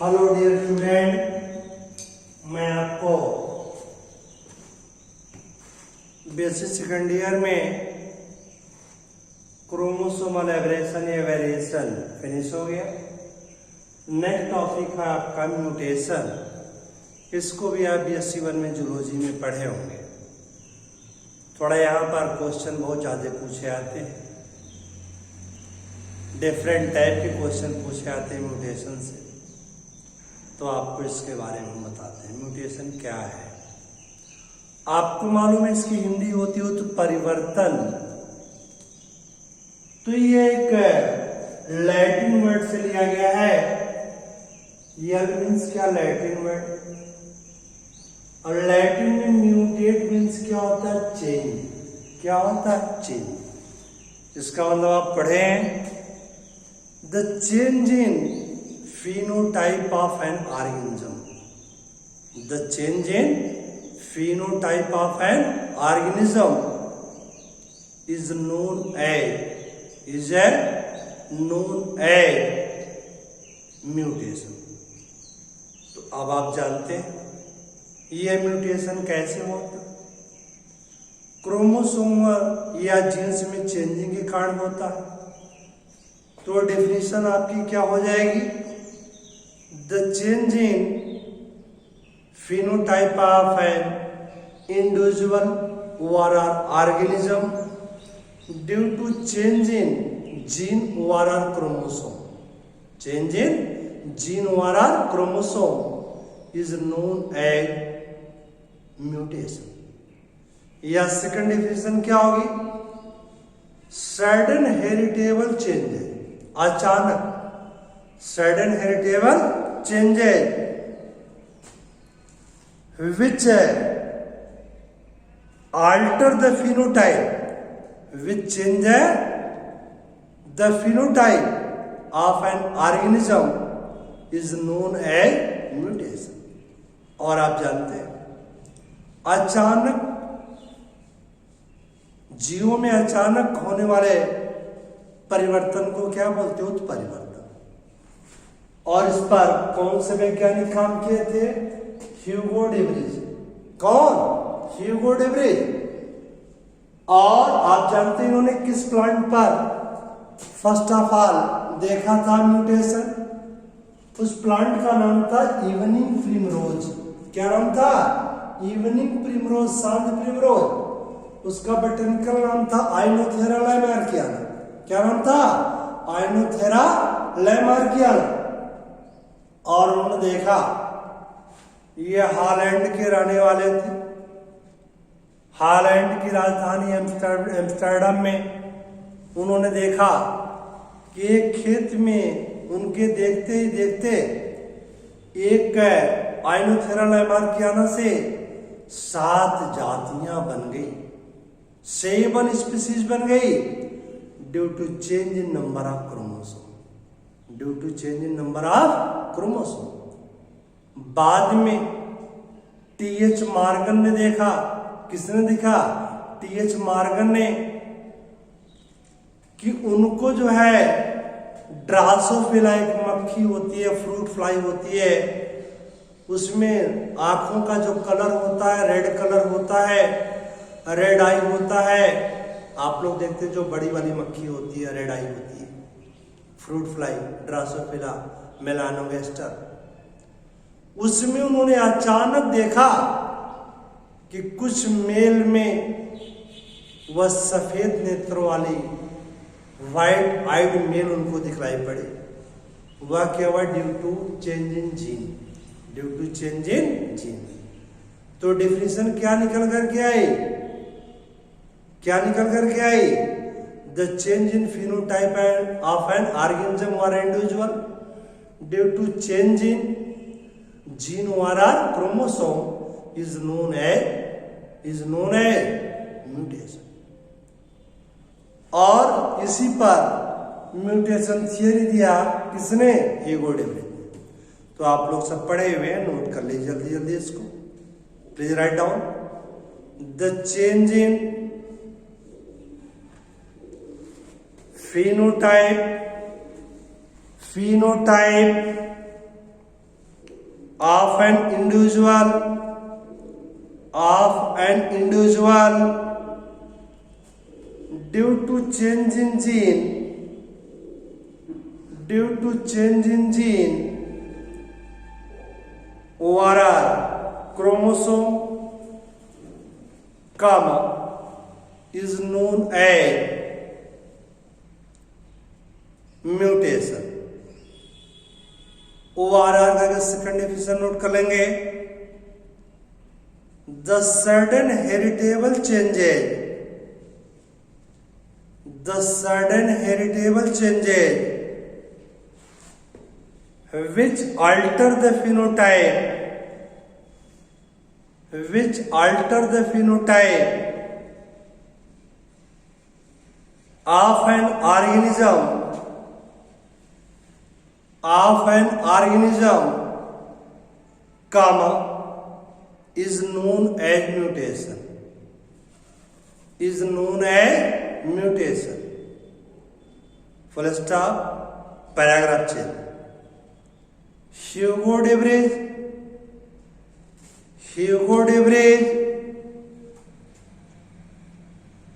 Hello dear student, मैं आपको basic second year में क्रोमोसोमल एब्रेशन या वेरिएशन फिनिश हो गया। नेक्स्ट टॉपिक है आपका म्यूटेशन। इसको भी आप BSc 1 में जूलॉजी में पढ़े होंगे। थोड़ा यहाँ पर क्वेश्चन बहुत ज़्यादा पूछे आते हैं, डिफरेंट टाइप के क्वेश्चन पूछे आते हैं म्यूटेशन से, तो आपको इसके बारे में बताते हैं म्यूटेशन क्या है। आपको मालूम है इसकी हिंदी होती हो तो परिवर्तन। तो ये एक लैटिन वर्ड से लिया गया है। यल मीन्स क्या? Latin word. और लैटिन में म्यूटेट मीन्स क्या होता है? चेंज। क्या होता है? चेंज। इसका मतलब आप पढ़े हैं the change in phenotype of an organism. The change in phenotype of an organism is known as mutation. तो अब आप जानते हैं यह म्यूटेशन कैसे होता? क्रोमोसोम या जीन्स में चेंजिंग के कारण होता है। तो डेफिनेशन आपकी क्या हो जाएगी? The change in phenotype of an individual or organism due to change in gene or chromosome. Change in gene or chromosome is known as mutation. या सेकंड डेफिनेशन क्या होगी? सडन हेरिटेबल चेंज, अचानक sudden heritable changes which alter the phenotype, which change the phenotype of an organism is known as mutation. और आप जानते हैं अचानक जीवों में अचानक होने वाले परिवर्तन को क्या बोलते हो? उत्परिवर्तन। और इस पर कौन से वैज्ञानिक काम किए थे? ह्यूगो डेब्रिज। कौन? ह्यूगो डेब्रिज। और आप जानते हैं इन्होंने किस प्लांट पर फर्स्ट ऑफ ऑल देखा था म्यूटेशन? उस प्लांट का नाम था इवनिंग प्रिमरोज। क्या नाम था? इवनिंग प्रिमरोज, शांत प्रिमरोज। उसका बोटेनिकल नाम था आइनोथेरा लैमार्कियाना। क्या नाम था? आइनोथेरा लैमार्कियाना। और उन्होंने देखा ये हॉलैंड के रहने वाले थे। हॉलैंड की राजधानी एम्स्टर्डम में उन्होंने देखा कि एक खेत में उनके देखते ही देखते एक आइनोथेरा लैमार्कियाना से 7 जातियां बन गई, 7 स्पीसीज बन गई due to change in number of chromosome. Due to change in number of chromosome. बाद में TH मॉर्गन ने देखा। किसने देखा? TH मॉर्गन ने कि उनको जो है ड्रासोफिला, एक मक्खी होती है, फ्रूट फ्लाई होती है, उसमें आंखों का जो कलर होता है रेड कलर होता है, रेड आई होता है। आप लोग देखते हैं जो बड़ी वाली मक्खी होती है रेड आई होती है, फ्रूट फ्लाई, ड्रासोफिला मेलानोगास्टर। उसमें उन्होंने अचानक देखा कि कुछ मेल में वह सफेद नेत्रों वाली वाइट आइड मेल उनको दिखलाई पड़ी। वह क्या हुआ? Due to change in gene. Due to change in gene. तो डेफिनेशन क्या निकल करके आई? क्या निकल करके आई? The change in phenotype of an organism or individual due to change in gene or chromosome is known as mutation. और इसी पर म्यूटेशन थियरी दिया किसने? ह्यूगो डेब्रिज। तो आप लोग सब पढ़े हुए हैं, नोट कर लीजिए जल्दी जल्दी इसको। Please write down the change in phenotype of an individual due to change in gene ORR chromosome, comma, is known as mutation. ORR का सेकंड डेफिनेशन नोट कर लेंगे, the sudden heritable changes which alter the phenotype of an organism, comma, is known as mutation. Full stop. Paragraph change. Hugo de Vries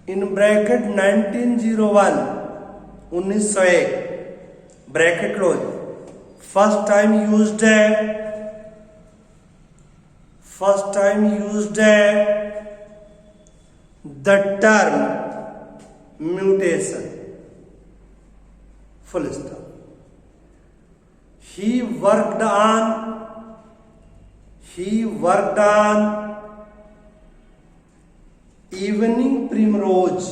in bracket 1901 bracket close, first time used the term mutation. Full stop. He worked on evening primrose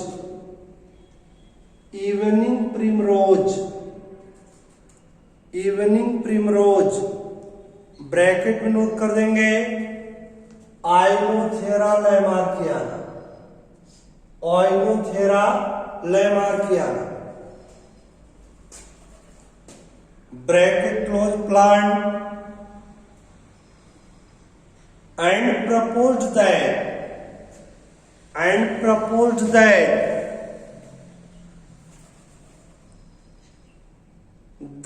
bracket में note कर देंगे, Oenothera lamarckiana, bracket close, plant, and proposed that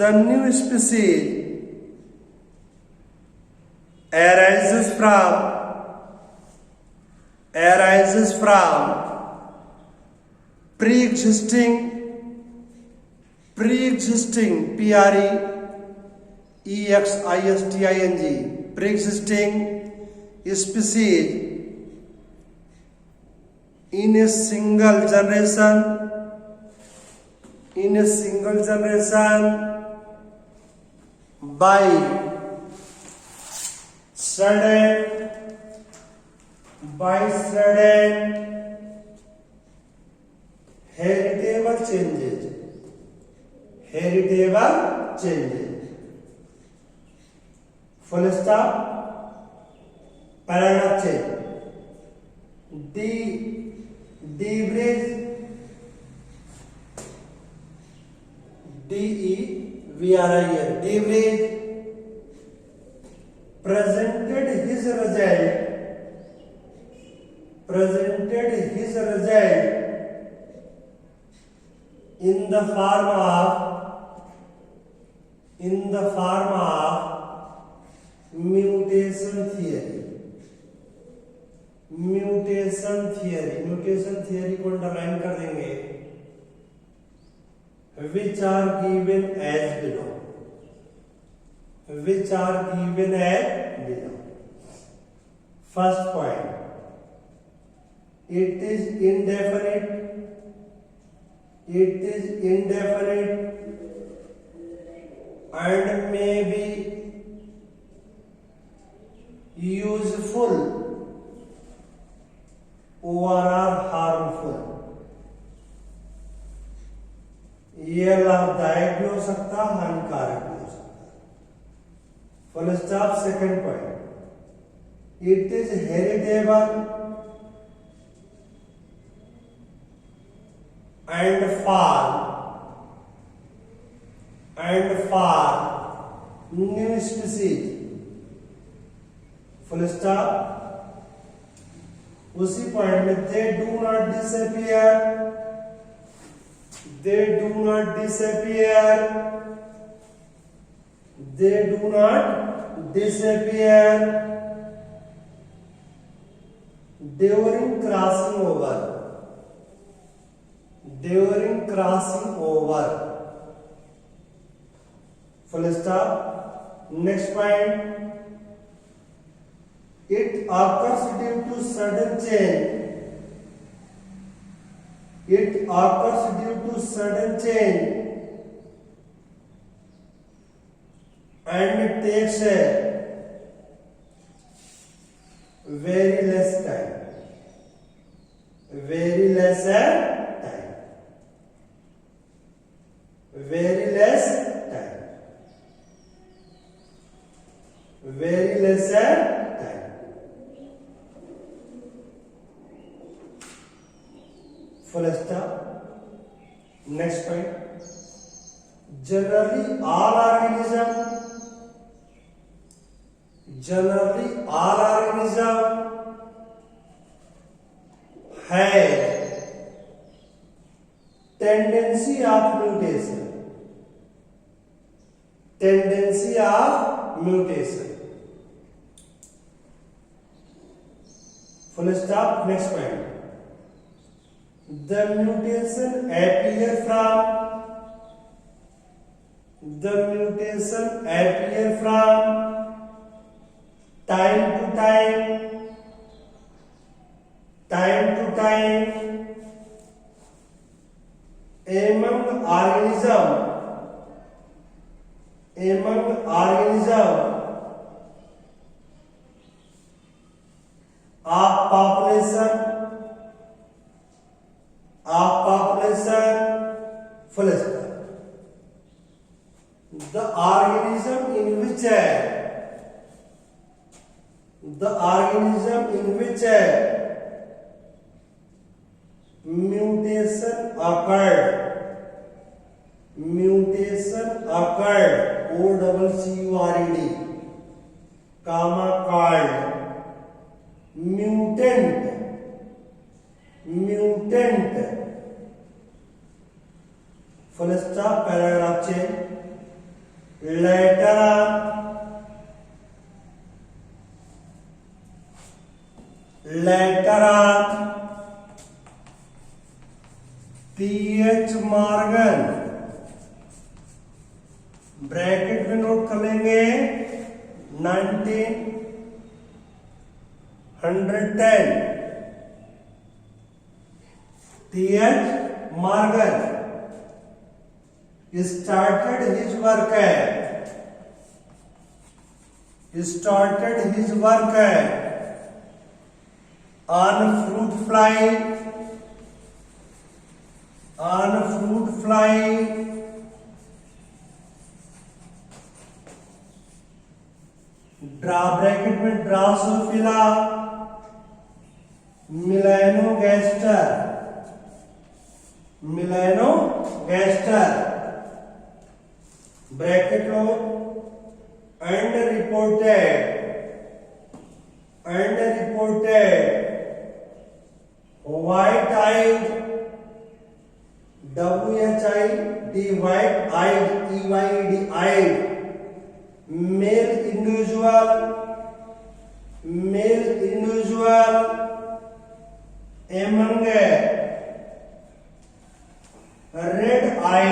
the new species arises from pre-existing pre-existing species in a single generation by sudden heritable changes. Full stop. Paragraph change. De Vries, De Vries presented his result in the form of mutation theory को underline कर देंगे, which are given as below. First point, it is indefinite and may be useful or are harmful. ये लाभदायक भी हो सकता, हानिकारक भी हो सकता. Full stop. Second point, it is heritable and far new species. Full stop. उसी पॉइंट में they do not disappear they do not disappear during crossing over. During crossing over. Full stop. Next point. It occurs due to sudden change. It occurs due to sudden change and takes a very less time. Very less time. Very less time. Very less time. Full stop. Next point. Generally all organism have tendency of mutation. Tendency of mutation. Full stop. Next point. The mutation appear from time to time among organism of population. Full stop. The organism in which mutation occurred, OCCURED, comma, called mutant. Full stop. Paragraph change. Later on P.H. Morgan, bracket में note कर लेंगे 1910 P.H. Morgan started his work on fruit fly bracket में Drosophila melanogaster bracket लो and reported white-eyed WHID white-eyed EYED male individual among red-eyed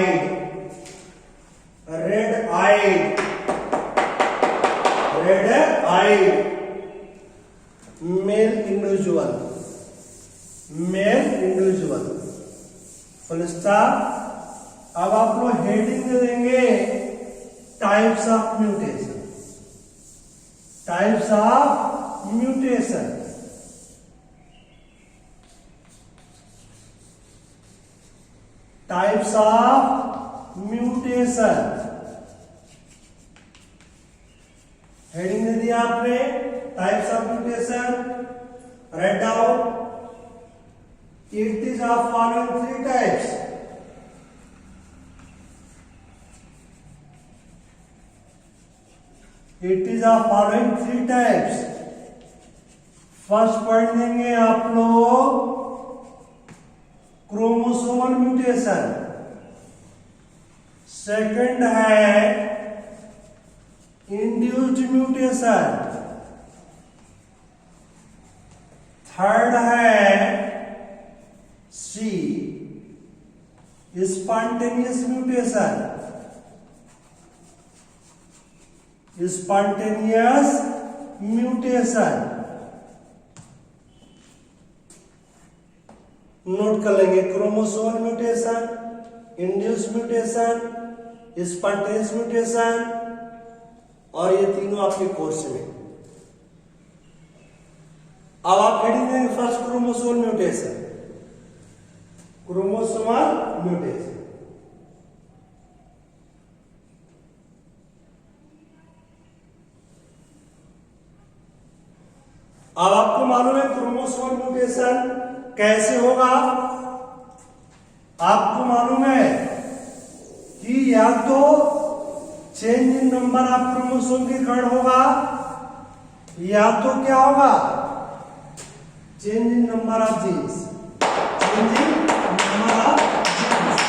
male individual. Full stop. अब आप लोग heading दे देंगे types of mutation. Types of mutation. Types of mutation. Heading दे दिया आपने types of mutation. Write down. It is of following three types. It is of following three types. First point देंगे आप लोग क्रोमोसोमल म्यूटेशन. सेकंड है induced mutation. Third है सी, spontaneous mutation. Spontaneous mutation note कर लेंगे। Chromosomal mutation, induce mutation, spontaneous mutation, और ये तीनों आपके कोर्स में। अब आप हेडिंग देंगे first chromosomal mutation. Chromosomal mutation अब आपको मालूम है क्रोमोसोमल म्यूटेशन कैसे होगा। आपको मालूम है कि या तो change in number of chromosome के कारण होगा, या तो क्या होगा, change in number of genes. Change in number of genes,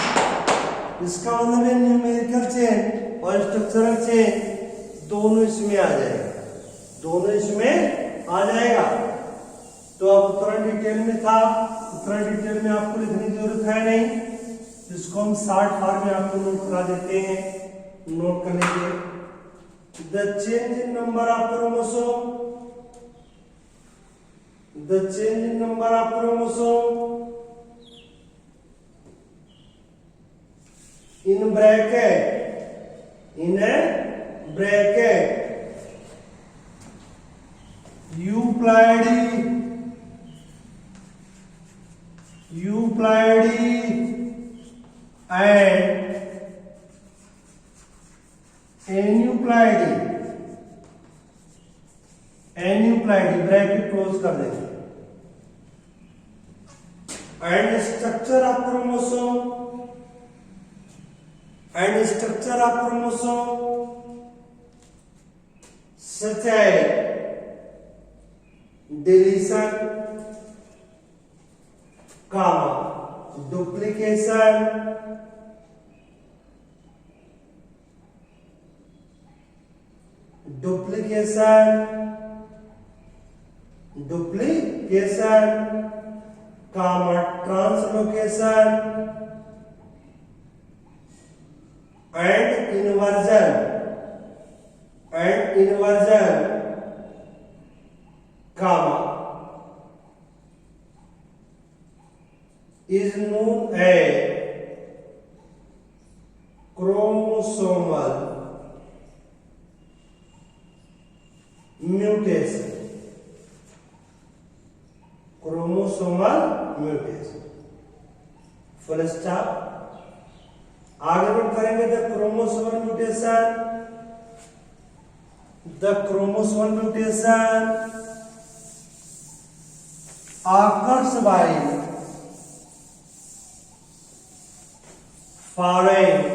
इसका मतलब है न्यूमेरिकल चेंज और स्ट्रक्चरल चेंज दोनों इसमें आ जाएगा, दोनों इसमें आ जाएगा। तो अब उतना डिटेल में था, उतना डिटेल में आपको लिखने की जरूरत है नहीं, इसको हम शॉर्ट फॉर्म में आपको नोट करा देते हैं। नोट कर लीजिए। The change in number of chromosome, the change in number of chromosome in bracket, in bracket euploidy, euploidy and aneuploidy, aneuploidy bracket close कर देंगे। And structure of chromosome, and structure of chromosome such है deletion, comma duplication, duplication, duplication, comma translocation and inversion, and inversion, comma is known as chromosomal mutation, chromosomal mutation, full stop. आगे बढ़ करेंगे the chromosomal mutation, the chromosomal mutation occurs by following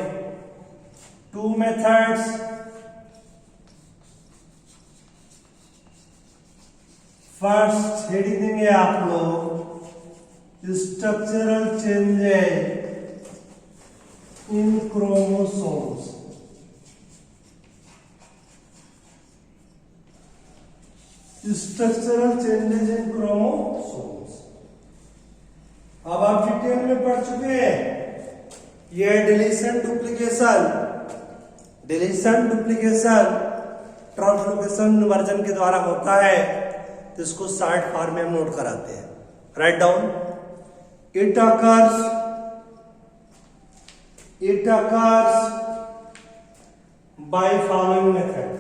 two methods. First heading देंगे आप लोग structural changes in chromosomes, structural changes in chromosomes. अब आप detail में पढ़ चुके हैं। ये deletion duplication, deletion duplication translocation inversion के द्वारा होता है, तो इसको शॉर्ट फॉर्म में हम नोट कराते हैं। Write down. It occurs by following method,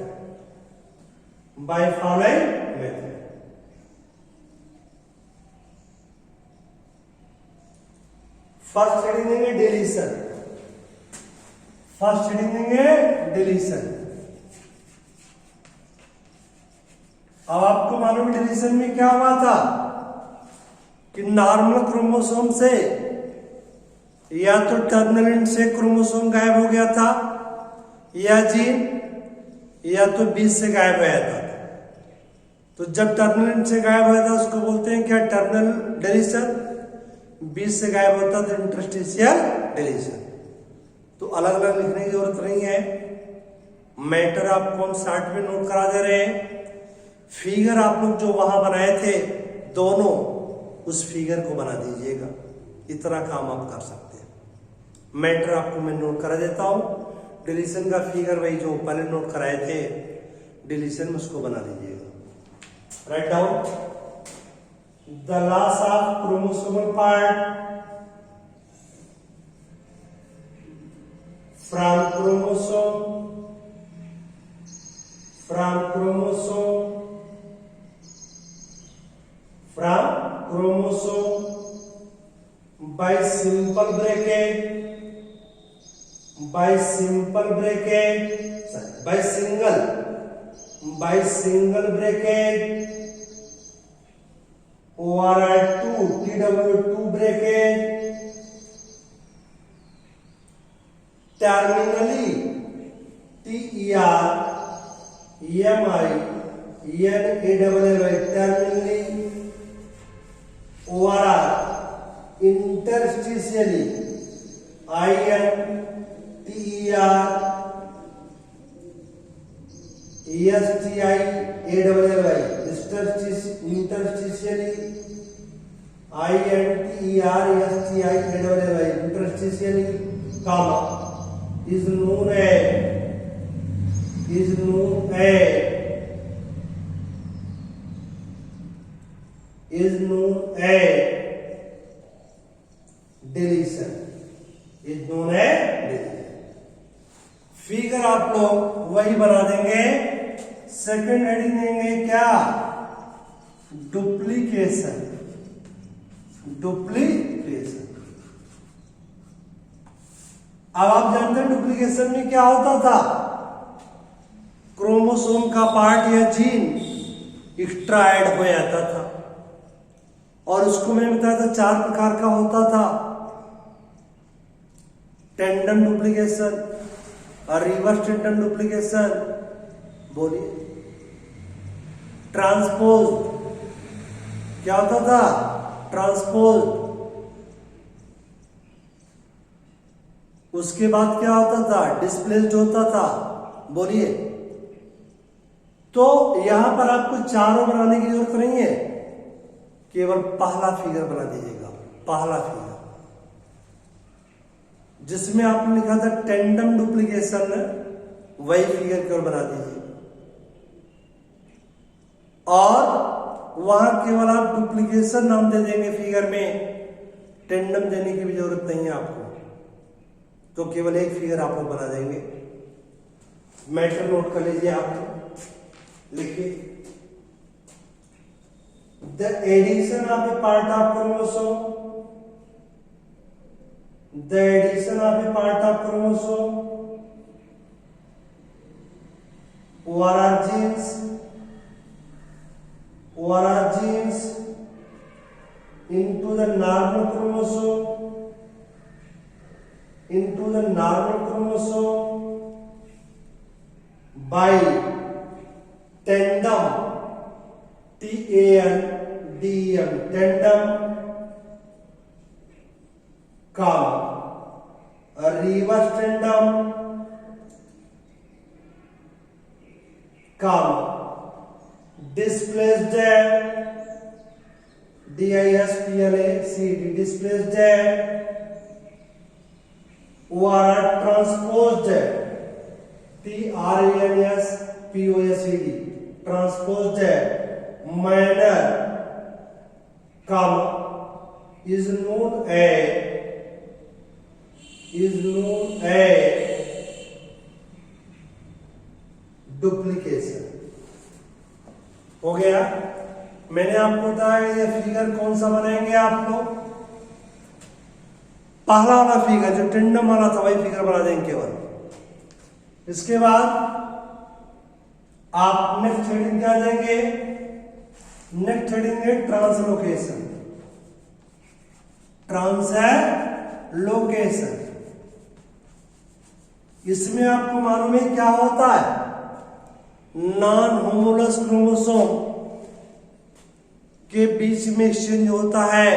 by following method. First heading देंगे डिलीशन, फर्स्ट हेडिंग देंगे डिलीशन। अब आपको मालूम है डिलीशन में क्या हुआ था कि नॉर्मल क्रोमोसोम से या तो टर्मिनल एंड से क्रोमोसोम गायब हो गया था, या जीन या तो बीज से गायब हो गया था। तो जब टर्मिनल एंड से गायब होता है उसको बोलते हैं क्या, टर्मिनल डिलीशन। बीज से गायब होता तो इंटरस्टिशियल डिलीशन। तो अलग अलग लिखने की जरूरत नहीं है, मैटर आपको हम चार्ट में नोट करा दे रहे हैं। फिगर आप लोग जो वहां बनाए थे दोनों, उस फिगर को बना दीजिएगा। इतना काम आप कर सकते हैं। मैटर आपको मैं नोट करा देता हूं। डिलीशन का फिगर वही जो पहले नोट कराए थे, डिलीशन में उसको बना दीजिएगा। Write down the loss of chromosomal part from chromosome by simple single bracket OR2 TW2 bracket terminally terminally or interstitially interstitially comma is known as deletion। Figure आप लोग वही बना देंगे। सेकंड हेडिंग देंगे क्या? डुप्लीकेशन। अब आप जानते हैं डुप्लीकेशन में क्या होता था? क्रोमोसोम का पार्ट या जीन एक्स्ट्रा ऐड हो जाता था, और उसको मैंने बताया था 4 प्रकार का होता था। टेंडन डुप्लीकेशन और रिवर्स टेंडन डुप्लीकेशन, बोलिए। ट्रांसपोज, क्या होता था? ट्रांसपोज। उसके बाद क्या होता था? डिस्प्लेस्ड होता था, बोलिए। तो यहां पर आपको चारों बनाने की जरूरत नहीं है, केवल पहला फिगर बना दीजिएगा। पहला फिगर जिसमें आपने लिखा था टेंडम डुप्लीकेशन, वही फिगर केवल बना दीजिए, और वहां केवल आप डुप्लीकेशन नाम दे देंगे फिगर में। टेंडम देने की भी जरूरत नहीं है आपको, तो केवल एक फिगर आप लोग बना देंगे। मैटर नोट कर लीजिए आप लोग, लिखिए। The addition of a part of chromosome, the addition of a part of chromosome ORR genes into the normal chromosome by tandem TANDEM tandem comma reverse tandem comma displaced DISPLACD displaced or transposed TRANSPOSED transposed manner comma is known as duplication. हो गया। मैंने आपको बताया ये figure कौन सा बनाएंगे आप लोग? पहला वाला फिगर जो टेंडम वाला था, वही फिगर बना देंगे केवल। इसके बाद आप नेक्स्ट हेडिंग क्या देंगे? नेक्स्ट हेडिंग है ट्रांसलोकेशन। ट्रांसलोकेशन इसमें आपको मालूम है क्या होता है? नॉन होमोलस क्रोमोसोम के बीच में एक्सचेंज होता है,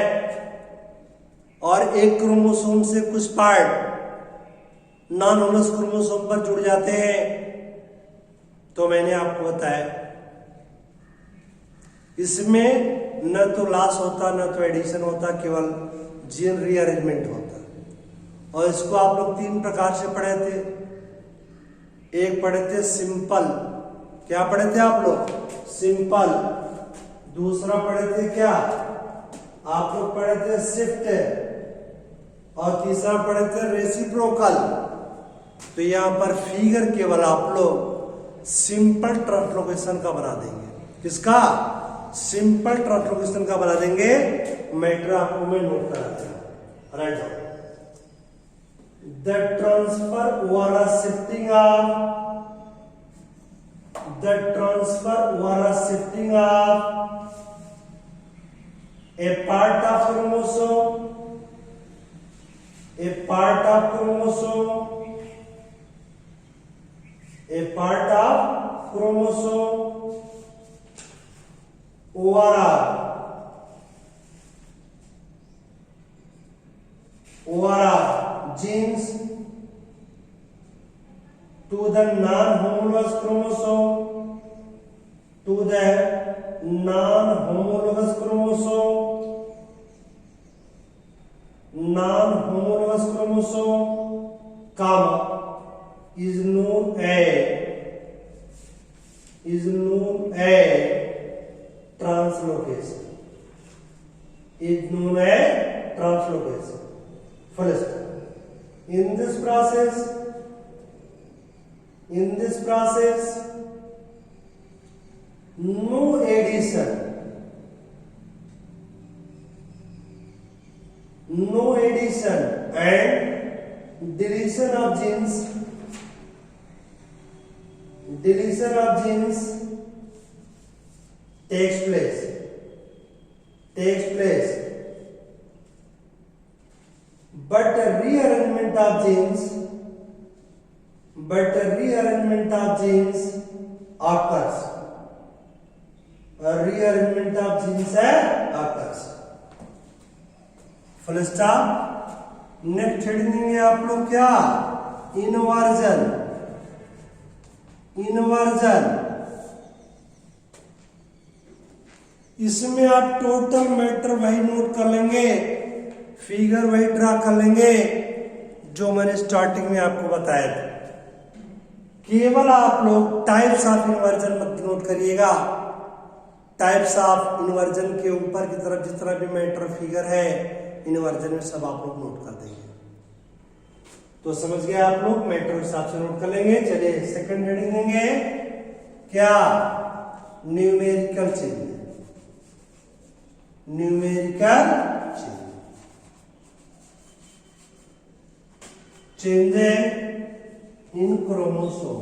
और एक क्रोमोसोम से कुछ पार्ट नॉन होमोलस क्रोमोसोम पर जुड़ जाते हैं, तो मैंने आपको बताया इसमें न तो लॉस होता न तो एडिशन होता, केवल जीन रीअरेंजमेंट होता। और इसको आप लोग 3 प्रकार से पढ़े थे। एक पढ़े थे सिंपल, क्या पढ़े थे आप लोग? सिंपल। दूसरा पढ़े थे क्या? आप लोग पढ़े थे शिफ्ट। और तीसरा पढ़े थे रेसिप्रोकल। तो यहां पर फिगर केवल आप लोग सिंपल ट्रांसलोकेशन का बना देंगे। किसका? सिंपल ट्रांसलोकेशन का बना देंगे। मैटर आपको मैं नोट करा दूंगा, राइट डाउन। द ट्रांसफर और shifting of a part of chromosome ORR genes to the non-homologous chromosome, comma is known as translocation. First, in this process, no addition and deletion of genes takes place, but a rearrangement of genes occurs. Full stop. Next heading देंगे आप लोग क्या? Inversion. इसमें आप total matter वही note कर लेंगे, figure वही ड्रा कर लेंगे जो मैंने स्टार्टिंग में आपको बताया था। केवल आप लोग टाइप्स ऑफ इन्वर्जन मत नोट करिएगा। टाइप्स ऑफ इन्वर्जन के ऊपर की तरफ जितना भी मैटर फिगर है इन्वर्जन में सब आप लोग नोट कर देंगे। तो समझ गए आप लोग, मैटर के हिसाब से नोट कर लेंगे। चलिए सेकंड हेडिंग देंगे क्या? Numerical change. Change in chromosome.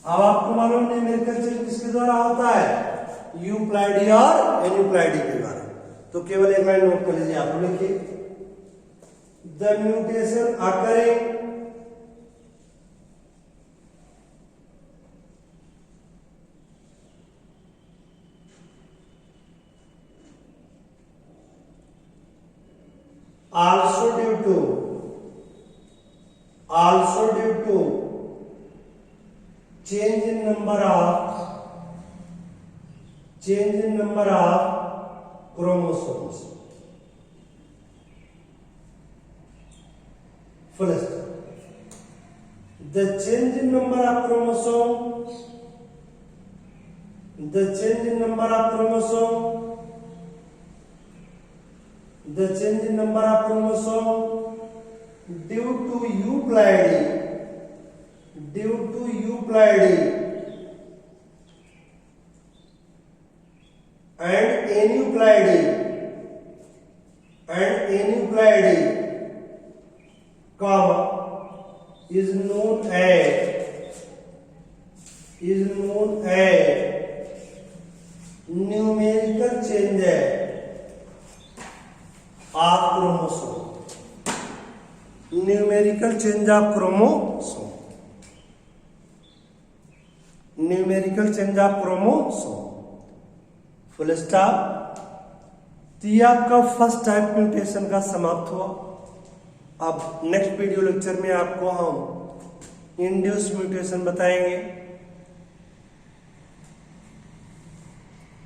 अब आपको मालूम न्यूमेरिकल चेंज किसके द्वारा होता है? यूप्लाइडी और एन्यूप्लाइडी के द्वारा। तो केवल एक लाइन नोट कर लीजिए, आप लोग लिखिए the mutation occurring also due to change in number of chromosomes. First, the change in number of chromosome due to euploidy and aneuploidy, comma is known as numerical change of chromosome. Numerical change of chromosome. Full stop. तो ये आपका first type mutation का समाप्त हुआ। अब next video lecture में आपको हम इंड्यूस म्यूटेशन बताएंगे।